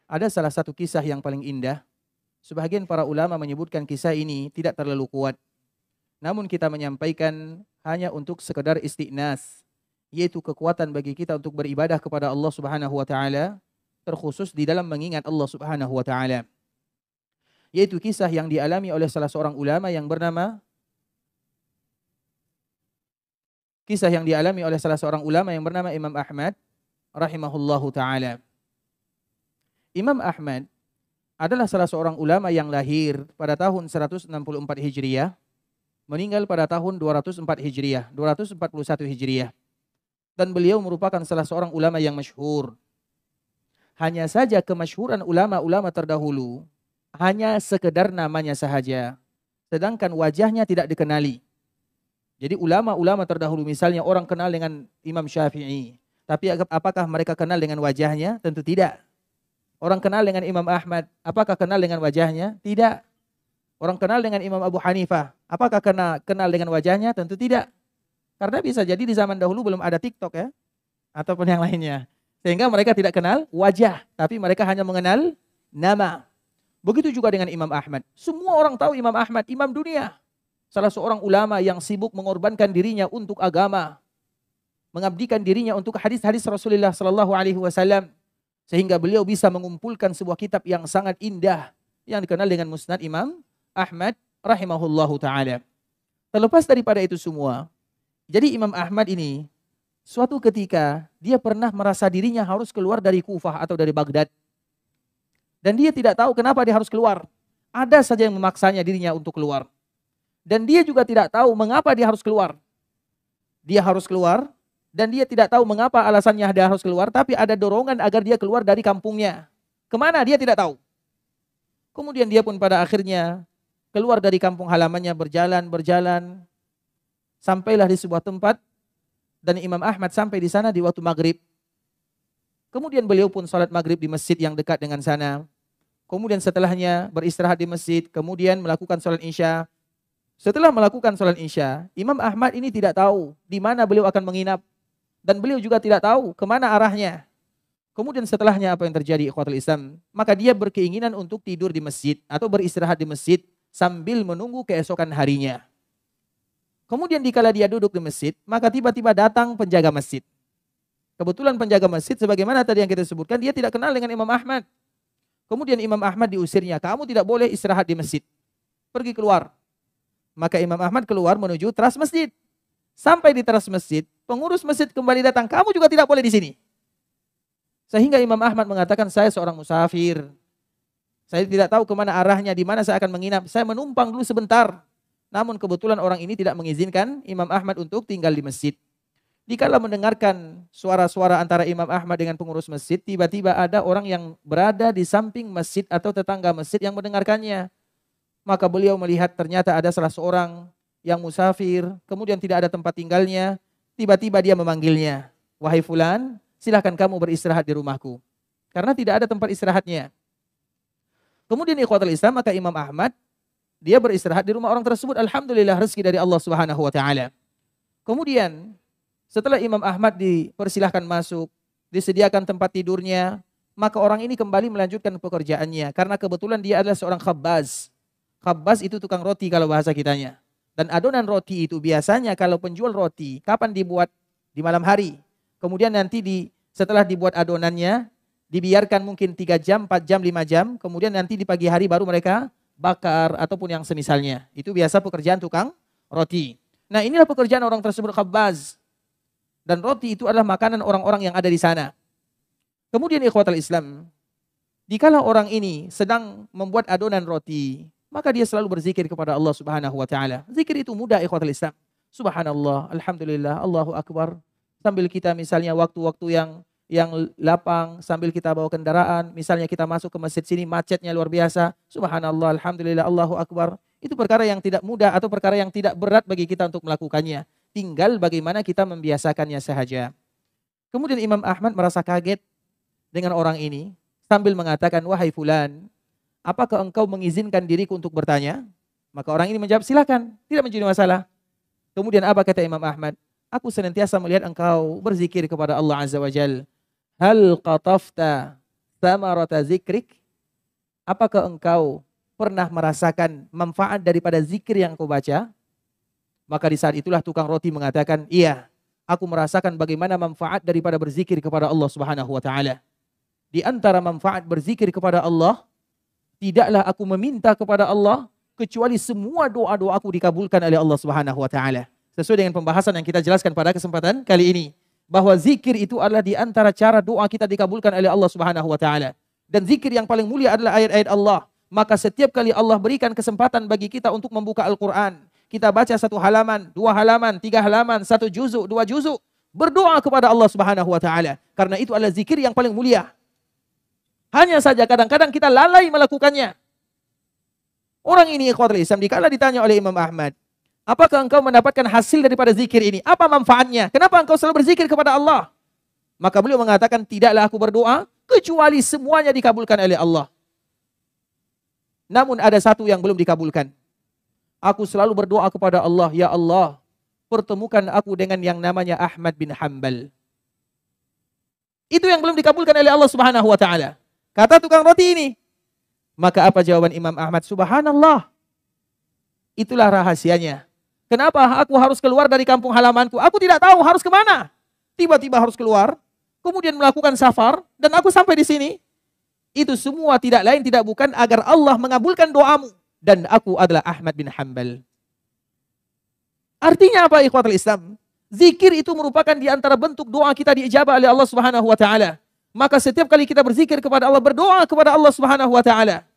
Ada salah satu kisah yang paling indah. Sebagian para ulama menyebutkan kisah ini tidak terlalu kuat. Namun kita menyampaikan hanya untuk sekedar istiqnas, yaitu kekuatan bagi kita untuk beribadah kepada Allah Subhanahu wa taala, terkhusus di dalam mengingat Allah Subhanahu wa taala. Yaitu kisah yang dialami oleh salah seorang ulama yang bernama Imam Ahmad rahimahullahu taala. Imam Ahmad adalah salah seorang ulama yang lahir pada tahun 164 Hijriah, meninggal pada tahun 204 Hijriah, 241 Hijriah. Dan beliau merupakan salah seorang ulama yang masyhur. Hanya saja kemasyhuran ulama-ulama terdahulu hanya sekedar namanya sahaja, sedangkan wajahnya tidak dikenali. Jadi ulama-ulama terdahulu misalnya orang kenal dengan Imam Syafi'i, tapi apakah mereka kenal dengan wajahnya? Tentu tidak. Orang kenal dengan Imam Ahmad, apakah kenal dengan wajahnya? Tidak. Orang kenal dengan Imam Abu Hanifah, apakah kenal dengan wajahnya? Tentu tidak. Karena bisa jadi di zaman dahulu belum ada TikTok ya, ataupun yang lainnya. Sehingga mereka tidak kenal wajah, tapi mereka hanya mengenal nama. Begitu juga dengan Imam Ahmad. Semua orang tahu Imam Ahmad, imam dunia. Salah seorang ulama yang sibuk mengorbankan dirinya untuk agama, mengabdikan dirinya untuk hadis-hadis Rasulullah sallallahu alaihi wasallam, sehingga beliau bisa mengumpulkan sebuah kitab yang sangat indah yang dikenal dengan Musnad Imam Ahmad rahimahullahu taala. Terlepas daripada itu semua, jadi Imam Ahmad ini suatu ketika dia pernah merasa dirinya harus keluar dari Kufah atau dari Baghdad. Dan dia tidak tahu kenapa dia harus keluar. Ada saja yang memaksanya dirinya untuk keluar. Dan dia juga tidak tahu mengapa dia harus keluar. Dia harus keluar dan dia tidak tahu mengapa alasannya dia harus keluar, tapi ada dorongan agar dia keluar dari kampungnya. Kemana dia tidak tahu. Kemudian dia pun pada akhirnya keluar dari kampung halamannya, berjalan. Sampailah di sebuah tempat dan Imam Ahmad sampai di sana di waktu maghrib. Kemudian beliau pun salat maghrib di masjid yang dekat dengan sana. Kemudian setelahnya beristirahat di masjid, kemudian melakukan salat isya. Setelah melakukan salat isya, Imam Ahmad ini tidak tahu di mana beliau akan menginap. Dan beliau juga tidak tahu kemana arahnya. Kemudian setelahnya apa yang terjadi ikhwatul Islam? Maka dia berkeinginan untuk tidur di masjid atau beristirahat di masjid sambil menunggu keesokan harinya. Kemudian dikala dia duduk di masjid, maka tiba-tiba datang penjaga masjid. Kebetulan penjaga masjid sebagaimana tadi yang kita sebutkan, dia tidak kenal dengan Imam Ahmad. Kemudian Imam Ahmad diusirnya, kamu tidak boleh istirahat di masjid. Pergi keluar. Maka Imam Ahmad keluar menuju teras masjid. Sampai di teras masjid, pengurus masjid kembali datang, kamu juga tidak boleh di sini. Sehingga Imam Ahmad mengatakan, saya seorang musafir. Saya tidak tahu kemana arahnya, di mana saya akan menginap. Saya menumpang dulu sebentar. Namun kebetulan orang ini tidak mengizinkan Imam Ahmad untuk tinggal di masjid. Dikala mendengarkan suara-suara antara Imam Ahmad dengan pengurus masjid, tiba-tiba ada orang yang berada di samping masjid atau tetangga masjid yang mendengarkannya. Maka beliau melihat ternyata ada salah seorang yang musafir, kemudian tidak ada tempat tinggalnya, tiba-tiba dia memanggilnya, wahai fulan, silahkan kamu beristirahat di rumahku. Karena tidak ada tempat istirahatnya. Kemudian ikhwatul Islam, maka Imam Ahmad, dia beristirahat di rumah orang tersebut, alhamdulillah rezeki dari Allah Subhanahu wa taala. Kemudian setelah Imam Ahmad dipersilahkan masuk, disediakan tempat tidurnya, maka orang ini kembali melanjutkan pekerjaannya, karena kebetulan dia adalah seorang khabbaz. Khabbaz itu tukang roti kalau bahasa kitanya. Dan adonan roti itu biasanya kalau penjual roti, kapan dibuat? Di malam hari. Kemudian nanti setelah dibuat adonannya, dibiarkan mungkin 3 jam, 4 jam, 5 jam. Kemudian nanti di pagi hari baru mereka bakar ataupun yang semisalnya. Itu biasa pekerjaan tukang roti. Nah inilah pekerjaan orang tersebut khabbaz. Dan roti itu adalah makanan orang-orang yang ada di sana. Kemudian ikhwatal Islam, dikala orang ini sedang membuat adonan roti, maka dia selalu berzikir kepada Allah Subhanahu wa taala. Zikir itu mudah ikhwatul Islam. Subhanallah, alhamdulillah, Allahu akbar. Sambil kita misalnya waktu-waktu yang lapang, sambil kita bawa kendaraan, misalnya kita masuk ke masjid sini macetnya luar biasa. Subhanallah, alhamdulillah, Allahu akbar. Itu perkara yang tidak mudah atau perkara yang tidak berat bagi kita untuk melakukannya. Tinggal bagaimana kita membiasakannya sahaja. Kemudian Imam Ahmad merasa kaget dengan orang ini sambil mengatakan, wahai fulan, apakah engkau mengizinkan diriku untuk bertanya? Maka orang ini menjawab, silakan, tidak menjadi masalah. Kemudian apa kata Imam Ahmad? Aku senantiasa melihat engkau berzikir kepada Allah Azza wa Jal. Hal qatafta thamarata zikrik? Apakah engkau pernah merasakan manfaat daripada zikir yang kau baca? Maka di saat itulah tukang roti mengatakan, iya, aku merasakan bagaimana manfaat daripada berzikir kepada Allah Subhanahu wa taala. Di antara manfaat berzikir kepada Allah, tidaklah aku meminta kepada Allah kecuali semua doa-doaku dikabulkan oleh Allah Subhanahu wa taala. Sesuai dengan pembahasan yang kita jelaskan pada kesempatan kali ini, bahwa zikir itu adalah di antara cara doa kita dikabulkan oleh Allah Subhanahu wa taala. Dan zikir yang paling mulia adalah ayat-ayat Allah. Maka setiap kali Allah berikan kesempatan bagi kita untuk membuka Al-Quran, kita baca 1 halaman, 2 halaman, 3 halaman, 1 juzuk, 2 juzuk, berdoa kepada Allah Subhanahu wa taala. Karena itu adalah zikir yang paling mulia. Hanya saja kadang-kadang kita lalai melakukannya. Orang ini ikhwatul Islam, dikala ditanya oleh Imam Ahmad, apakah engkau mendapatkan hasil daripada zikir ini? Apa manfaatnya? Kenapa engkau selalu berzikir kepada Allah? Maka beliau mengatakan, tidaklah aku berdoa kecuali semuanya dikabulkan oleh Allah. Namun ada satu yang belum dikabulkan. Aku selalu berdoa kepada Allah, ya Allah, pertemukan aku dengan yang namanya Ahmad bin Hanbal. Itu yang belum dikabulkan oleh Allah Subhanahu wa taala. Kata tukang roti ini. Maka apa jawaban Imam Ahmad? Subhanallah. Itulah rahasianya. Kenapa aku harus keluar dari kampung halamanku? Aku tidak tahu harus kemana. Tiba-tiba harus keluar, kemudian melakukan safar, dan aku sampai di sini. Itu semua tidak lain tidak bukan agar Allah mengabulkan doamu. Dan aku adalah Ahmad bin Hanbal. Artinya apa ikhwatul Islam? Zikir itu merupakan di antara bentuk doa kita diijabah oleh Allah Subhanahu wa taala. Maka setiap kali kita berzikir kepada Allah, berdoa kepada Allah Subhanahu wa taala,